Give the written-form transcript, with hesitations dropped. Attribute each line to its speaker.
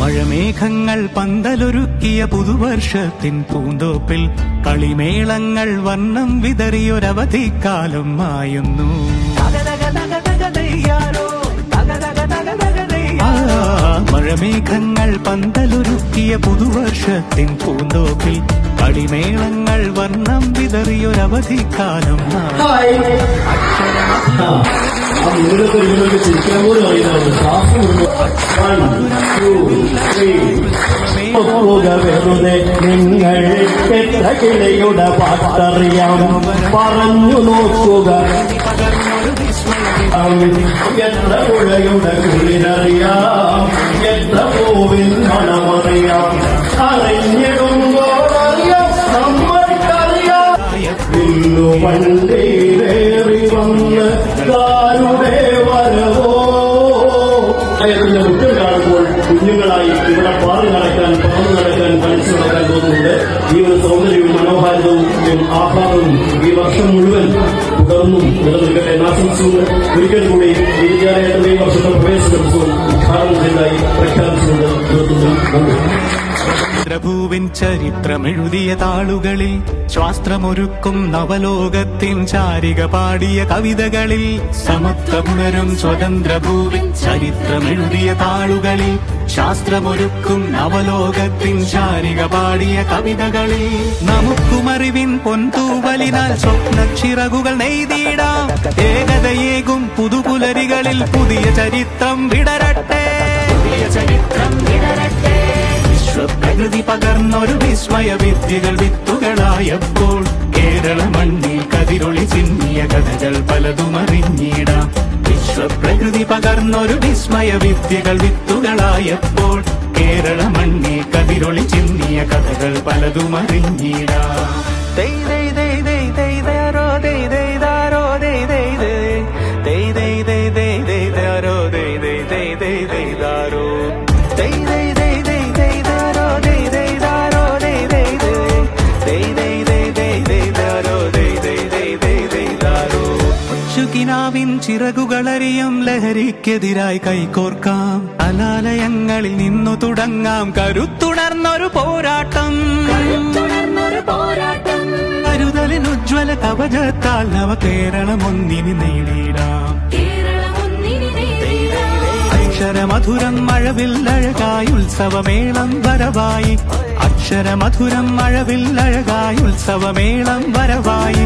Speaker 1: മഴമേഘങ്ങൾ പന്തലൊരുക്കിയ പുതുവർഷത്തിൻ പൂന്തോപ്പിൽ കളിമേളങ്ങൾ വർണ്ണം വിതറിയൊരവധിക്കാലം മായുന്നു. മഴമേഘങ്ങൾ പന്തലൊരുക്കിയ പുതുവർഷത്തിൻ പൂന്തോപ്പിൽ കളിമേളങ്ങൾ വർണ്ണം വിതറിയൊരവധിക്കാലം
Speaker 2: വെറുതെ നിങ്ങൾ എത്ര കിളയുടെ പാട്ടറിയാം പറഞ്ഞു നോക്കുക. എത്ര പുഴയുടെ കുളിരറിയാം, എത്ര പൂവിൻ മണമറിയാം, അറിഞ്ഞിടുമ്പോഴറിയാം നമ്മൾക്കറിയാം. ഇന്നു വണ്ടിയിലേറി വന്ന് കാരുടെ വരവോ മുറ്റം കാണുമ്പോൾ കുഞ്ഞുങ്ങളായി ഇവിടെ പാറി നടക്കാൻ പറന്നു നടക്കാൻ പഠിച്ചു നടക്കാൻ തോന്നുന്നുണ്ട്. ഈ ഒരു സൗന്ദര്യവും മനോഹാരിതവും ആഹ്ലാദവും ഈ വർഷം മുഴുവൻ തുടർന്നും നിലനിൽക്കട്ടെ എന്നാശംസിച്ചുകൊണ്ട് ഒരിക്കൽ കൂടി ഈ വിദ്യാലയത്തിന്റെ ഈ വർഷത്തെ പ്രവേശനോത്സവം ഉദ്ഘാടനം ചെയ്തതായി പ്രഖ്യാപിച്ചുകൊണ്ട് നിർത്തുന്നു.
Speaker 1: ഭൂവിൻ ചരിത്രമെഴുതിയ താളുകളിൽ ശാസ്ത്രമൊരുക്കും നവലോകത്തിൻ ചാരിക പാടിയ കവിതകളിൽ സമത്വമുണരും സ്വതന്ത്രഭൂവിൻ ചരിത്രമെഴുതിയ താളുകളിൽ ശാസ്ത്രമൊരുക്കും നവലോകത്തിൻ ചാരിക പാടിയ കവിതകളിൽ നമുക്കുമറിവിൻ പൊൻതൂവലിനാൽ സ്വപ്നച്ചിറകുകൾ നെയ്തിടാം. ഏകതയേകും പുതുപുലരികളിൽ പുതിയ ചരിത്രം വിടരട്ടെ, പുതിയ ചരിത്രം വിടരട്ടെ. പ്രകൃതി പകർന്നൊരു വിസ്മയ വിദ്യകൾ വിത്തുകളായപ്പോൾ കേരള മണ്ണിൽ കതിരൊളി ചിന്നിയ കഥകൾ പലതും അറിഞ്ഞിടാം. വിശ്വപ്രകൃതി പകർന്നൊരു വിസ്മയ വിദ്യകൾ വിത്തുകളായപ്പോൾ കേരള മണ്ണിൽ കതിരൊളി ചിന്നിയ കഥകൾ പലതും അറിഞ്ഞിടാം. ിൻ ചിറകുകളറിയും ലഹരിക്കെതിരായി കൈകോർക്കാം. അലാലയങ്ങളിൽ നിന്നു തുടങ്ങാം കരുത്തുണർന്നൊരു പോരാട്ടം. കരുതലിൻ ഉജ്ജ്വല കവചത്താൽ നവ കേരളം ഒന്നിനി നേടിയിടാം. അക്ഷരമധുരം മഴവിൽ അഴകായി ഉത്സവമേളം വരവായി. അക്ഷരമധുരം മഴവിൽ അഴകായി ഉത്സവമേളം വരവായി.